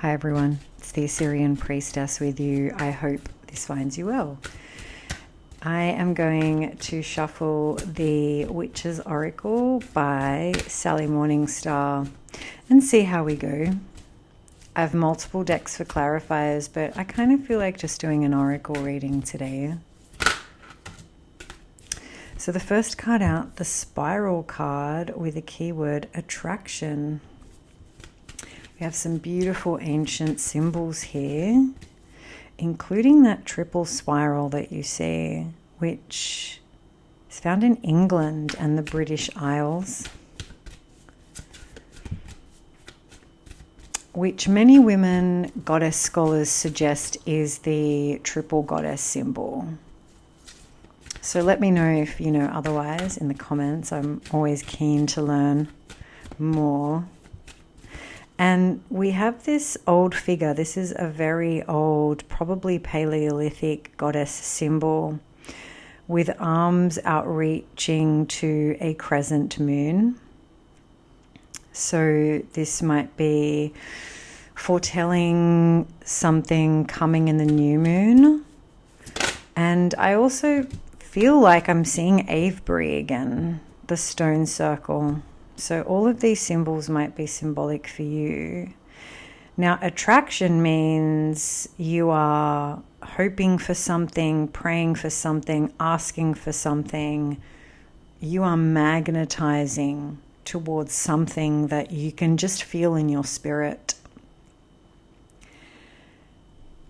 Hi everyone, it's the Assyrian priestess with you. I hope this finds you well. I am going to shuffle the Witch's Oracle by Sally Morningstar and see how we go. I have multiple decks for clarifiers, but I kind of feel like just doing an oracle reading today. So the first card out, the Spiral card with the keyword attraction. We have some beautiful ancient symbols here, including that triple spiral that you see, which is found in England and the British Isles, which many women goddess scholars suggest is the triple goddess symbol. So let me know if you know otherwise in the comments. I'm always keen to learn more. And we have this old figure. This is a very old, probably Paleolithic goddess symbol with arms outreaching to a crescent moon. So this might be foretelling something coming in the new moon. And I also feel like I'm seeing Avebury again, the stone circle. So all of these symbols might be symbolic for you. Now, attraction means you are hoping for something, praying for something, asking for something. You are magnetizing towards something that you can just feel in your spirit.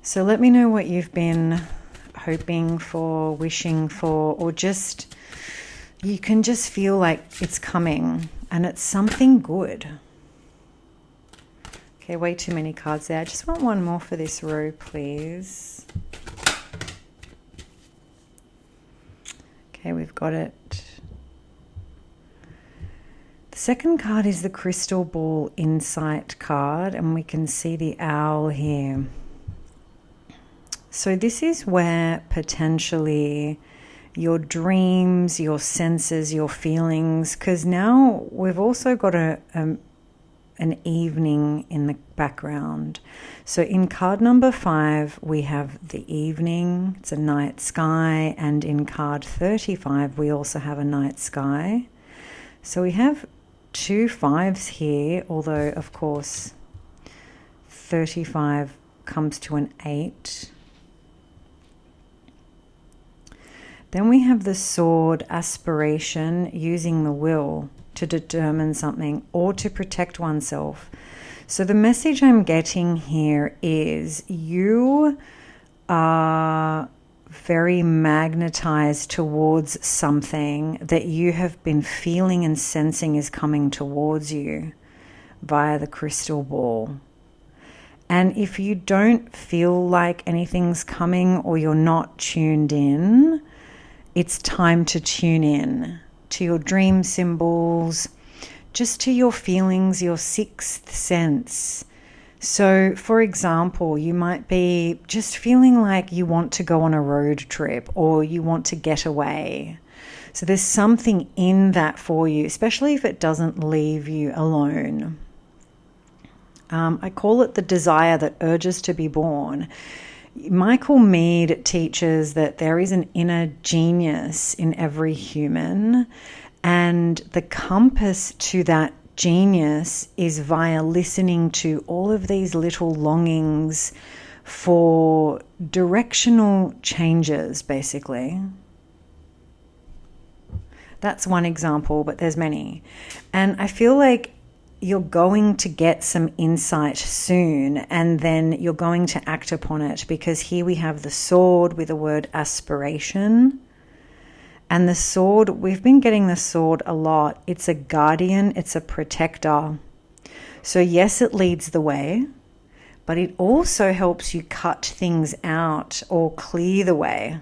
So let me know what you've been hoping for, wishing for, or just you can just feel like it's coming. And it's something good. Okay, way too many cards there. I just want one more for this row, please. Okay, we've got it. The second card is the Crystal Ball Insight card, and we can see the owl here. So this is where potentially your dreams, your senses, your feelings, because now we've also got an evening in the background. So in card number 5, we have the evening, it's a night sky, and in card 35, we also have a night sky. So we have 2 5s here, although of course 35 comes to an 8. Then we have the sword, aspiration, using the will to determine something or to protect oneself. So the message I'm getting here is you are very magnetized towards something that you have been feeling and sensing is coming towards you via the crystal ball. And if you don't feel like anything's coming or you're not tuned in, it's time to tune in to your dream symbols, just to your feelings, your sixth sense. So, for example, you might be just feeling like you want to go on a road trip or you want to get away. So there's something in that for you, especially if it doesn't leave you alone. I call it the desire that urges to be born. Michael Meade teaches that there is an inner genius in every human, and the compass to that genius is via listening to all of these little longings for directional changes, basically. That's one example, but there's many. And I feel like you're going to get some insight soon, and then you're going to act upon it, because here we have the sword with the word aspiration. And the sword, we've been getting the sword a lot. It's a guardian, it's a protector. So yes, it leads the way, but it also helps you cut things out or clear the way.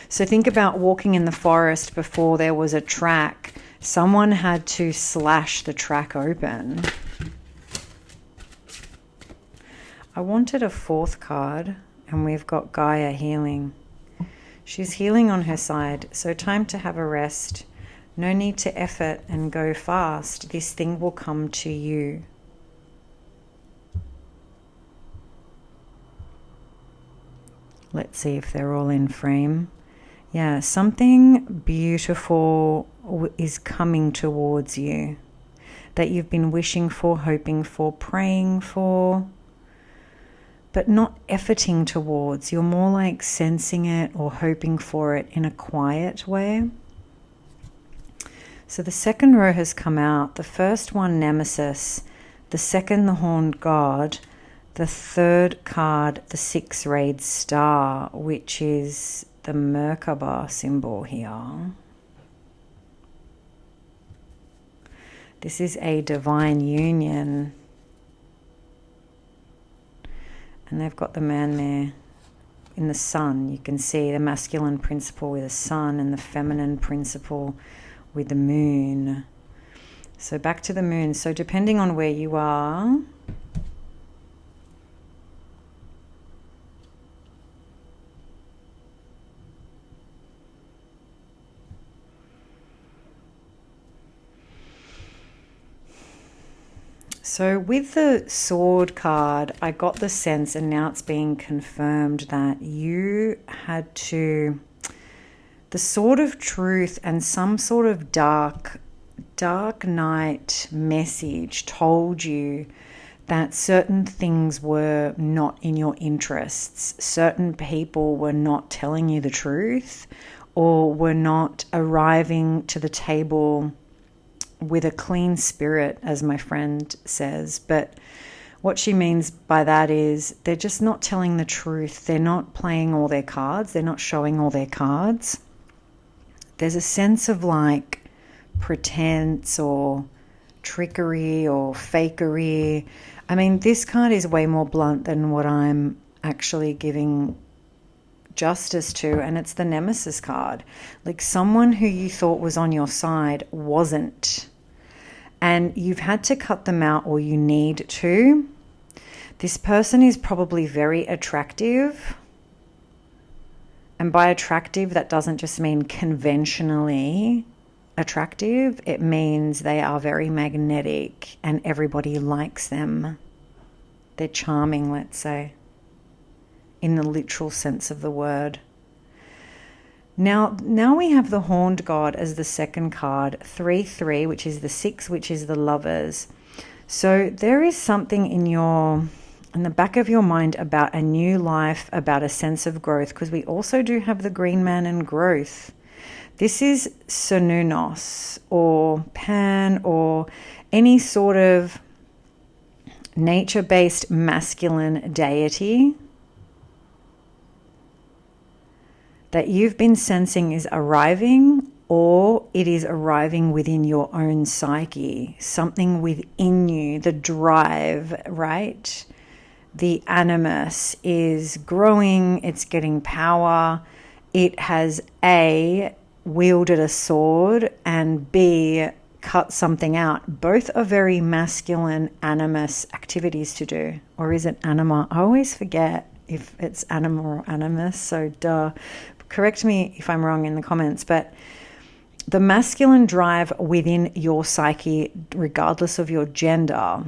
So think about walking in the forest before there was a track. Someone had to slash the track open. I wanted a 4th card, and we've got Gaia healing. She's healing on her side, so time to have a rest. No need to effort and go fast. This thing will come to you. Let's see if they're all in frame. Yeah, something beautiful is coming towards you that you've been wishing for, hoping for, praying for, but not efforting towards. You're more like sensing it or hoping for it in a quiet way. So the second row has come out. The first one, Nemesis. The second, the Horned God. The third card, the six-rayed star, which is the Merkaba symbol here. This is a divine union. And they've got the man there in the sun. You can see the masculine principle with the sun and the feminine principle with the moon. So back to the moon. So depending on where you are, so with the sword card, I got the sense, and now it's being confirmed, that you had to, the sword of truth and some sort of dark night message told you that certain things were not in your interests. Certain people were not telling you the truth, or were not arriving to the table with a clean spirit, as my friend says. But what she means by that is they're just not telling the truth. They're not playing all their cards. They're not showing all their cards. There's a sense of like pretense or trickery or fakery. I mean, this card is way more blunt than what I'm actually giving justice to, and it's the Nemesis card. Like someone who you thought was on your side wasn't, and you've had to cut them out, or you need to. This person is probably very attractive, and by attractive, that doesn't just mean conventionally attractive. It means they are very magnetic and everybody likes them. They're charming, let's say, in the literal sense of the word. Now we have the Horned God as the second card, 3-3, which is the 6, which is the Lovers. So there is something in the back of your mind about a new life, about a sense of growth, because we also do have the Green Man and growth. This is Cernunnos or Pan or any sort of nature-based masculine deity that you've been sensing is arriving, or it is arriving within your own psyche, something within you, the drive, right? The animus is growing, it's getting power. It has A, wielded a sword, and B, cut something out. Both are very masculine animus activities to do. Or is it anima? I always forget if it's anima or animus, so duh. Correct me if I'm wrong in the comments, but the masculine drive within your psyche, regardless of your gender,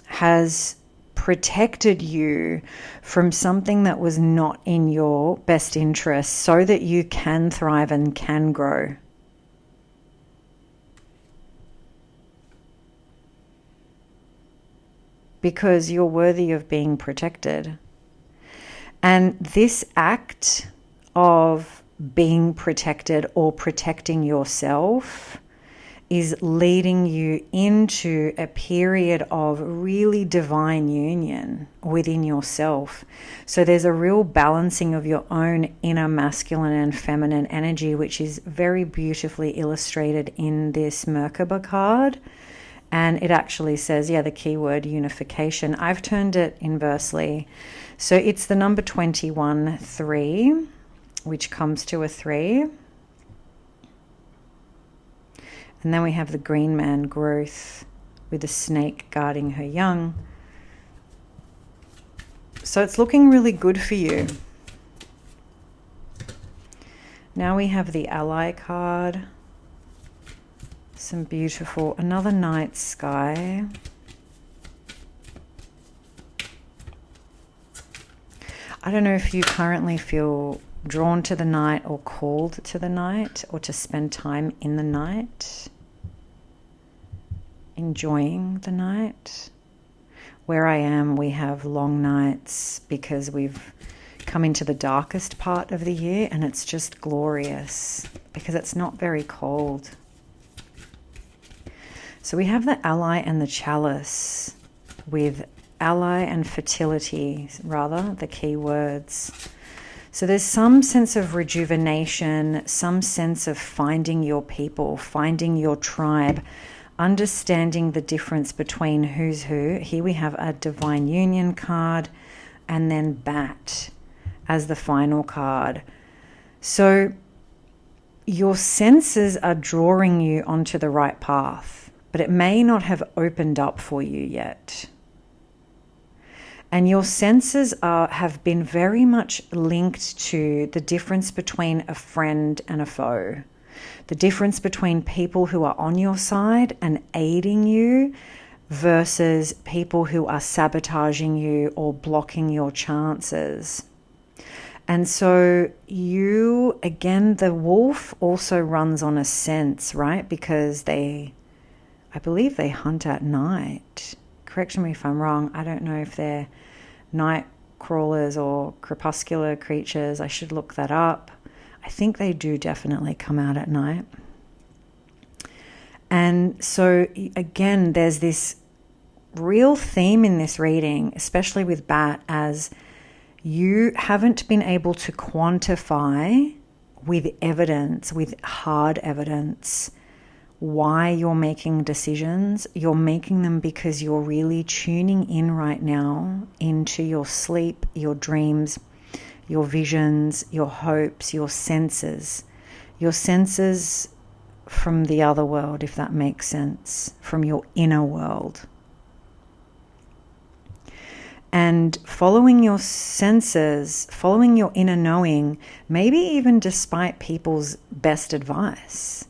has protected you from something that was not in your best interest so that you can thrive and can grow. Because you're worthy of being protected. And this act of being protected or protecting yourself is leading you into a period of really divine union within yourself. So there's a real balancing of your own inner masculine and feminine energy, which is very beautifully illustrated in this Merkaba card. And it actually says, the keyword unification. I've turned it inversely. So it's the number 21, 3, which comes to a 3. And then we have the Green Man, growth, with a snake guarding her young. So it's looking really good for you. Now we have the Ally card. Some beautiful, another night sky. I don't know if you currently feel drawn to the night or called to the night, or to spend time in the night, enjoying the night. Where I am, we have long nights because we've come into the darkest part of the year, and it's just glorious because it's not very cold. So we have the ally and the chalice, with ally and fertility, rather, the key words. So there's some sense of rejuvenation, some sense of finding your people, finding your tribe, understanding the difference between who's who. Here we have a divine union card, and then bat as the final card. So your senses are drawing you onto the right path, but it may not have opened up for you yet. And your senses have been very much linked to the difference between a friend and a foe. The difference between people who are on your side and aiding you versus people who are sabotaging you or blocking your chances. And so you, again, the wolf also runs on a sense, right? Because I believe they hunt at night. Correct me if I'm wrong. I don't know if they're night crawlers or crepuscular creatures. I should look that up. I think they do definitely come out at night. And so again, there's this real theme in this reading, especially with bat, as you haven't been able to quantify with evidence, with hard evidence, why you're making decisions. You're making them because you're really tuning in right now into your sleep, your dreams, your visions, your hopes, your senses from the other world, if that makes sense, from your inner world. And following your senses, following your inner knowing, maybe even despite people's best advice,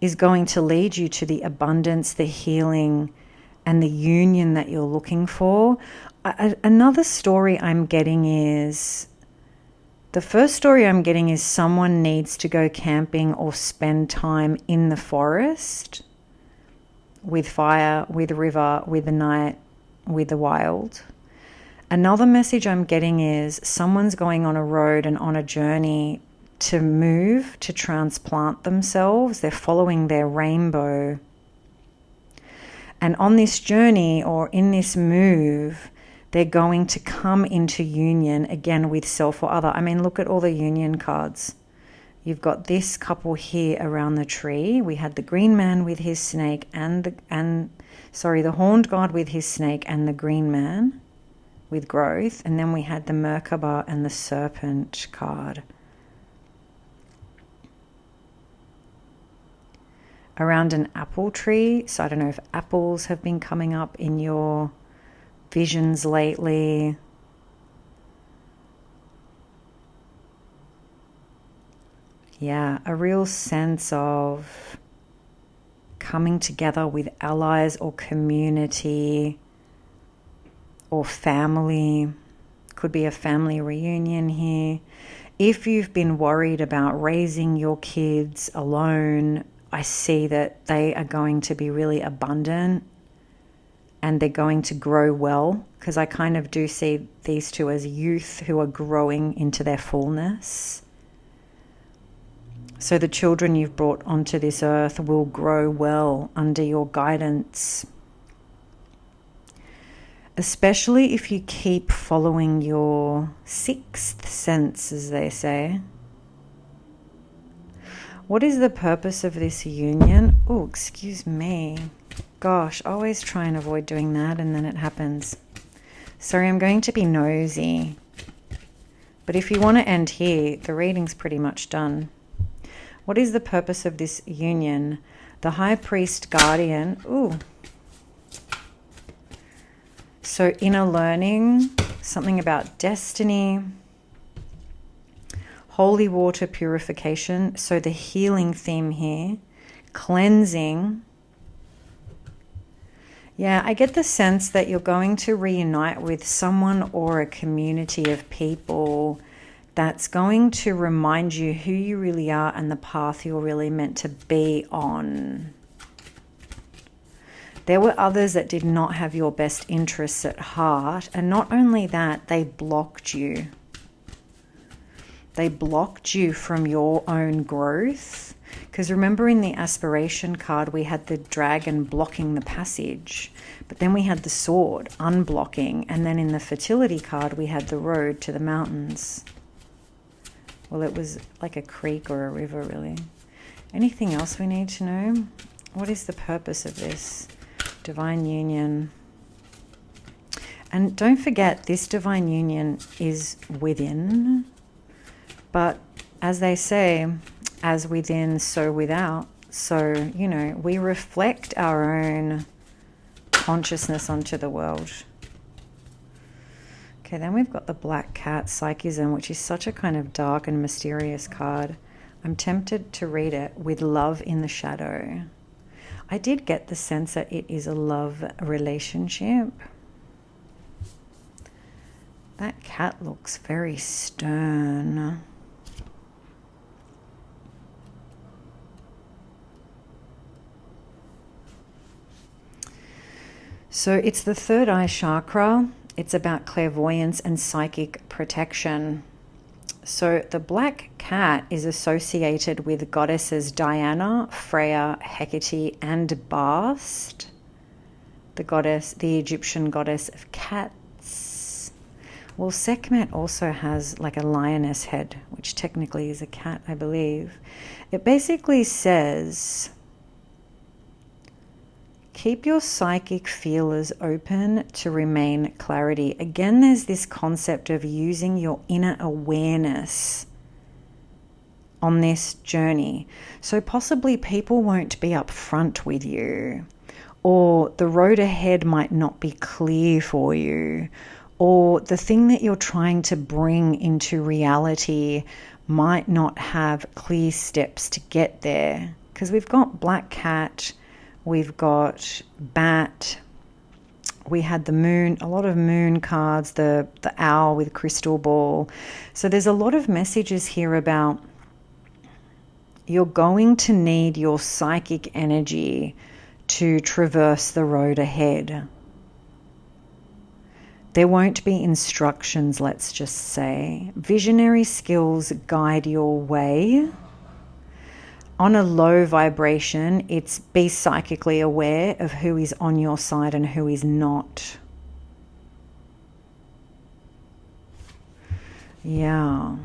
is going to lead you to the abundance, the healing, and the union that you're looking for. Another story I'm getting is, the first story I'm getting is someone needs to go camping or spend time in the forest with fire, with river, with the night, with the wild. Another message I'm getting is someone's going on a road and on a journey to move, to transplant themselves. They're following their rainbow. And on this journey, or in this move, they're going to come into union again with self or other. I mean, look at all the union cards. You've got this couple here around the tree. We had the green man with his snake the horned god with his snake and the green man with growth. And then we had the Merkaba and the serpent card. Around an apple tree. So I don't know if apples have been coming up in your visions lately. Yeah, a real sense of coming together with allies or community or family. Could be a family reunion here. If you've been worried about raising your kids alone, I see that they are going to be really abundant and they're going to grow well, because I kind of do see these two as youth who are growing into their fullness. So the children you've brought onto this earth will grow well under your guidance. Especially if you keep following your sixth sense, as they say. What is the purpose of this union? Oh, excuse me. Gosh, always try and avoid doing that, and then it happens. Sorry, I'm going to be nosy. But if you want to end here, the reading's pretty much done. What is the purpose of this union? The High Priest Guardian. Ooh. So inner learning, something about destiny. Holy water purification. So the healing theme here. Cleansing. Yeah, I get the sense that you're going to reunite with someone or a community of people that's going to remind you who you really are and the path you're really meant to be on. There were others that did not have your best interests at heart, and not only that, they blocked you. They blocked you from your own growth. Because remember, in the aspiration card, we had the dragon blocking the passage, but then we had the sword unblocking, and then in the fertility card, we had the road to the mountains. Well, it was like a creek or a river, really. Anything else we need to know? What is the purpose of this? Divine union. And don't forget, this divine union is within, but as they say, as within, so without. So, you know, we reflect our own consciousness onto the world. Okay, then we've got the Black Cat, Psychism, which is such a kind of dark and mysterious card. I'm tempted to read it, with love in the shadow. I did get the sense that it is a love relationship. That cat looks very stern. So it's the third eye chakra. It's about clairvoyance and psychic protection. So the black cat is associated with goddesses Diana, Freya, Hecate, and Bast, the Egyptian goddess of cats. Well, Sekhmet also has like a lioness head, which technically is a cat, I believe. It basically says, keep your psychic feelers open to remain clarity. Again, there's this concept of using your inner awareness on this journey. So possibly people won't be up front with you, or the road ahead might not be clear for you, or the thing that you're trying to bring into reality might not have clear steps to get there. Because we've got Black Cat, we've got Bat, we had the moon, a lot of moon cards, the owl with crystal ball. So there's a lot of messages here about you're going to need your psychic energy to traverse the road ahead. There won't be instructions, let's just say. Visionary skills guide your way. On a low vibration, it's be psychically aware of who is on your side and who is not. Yeah.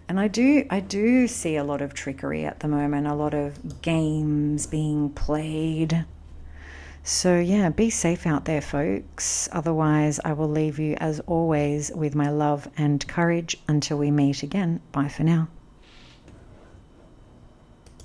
And I do see a lot of trickery at the moment, a lot of games being played. So yeah, be safe out there, folks. Otherwise, I will leave you as always with my love and courage until we meet again. Bye for now.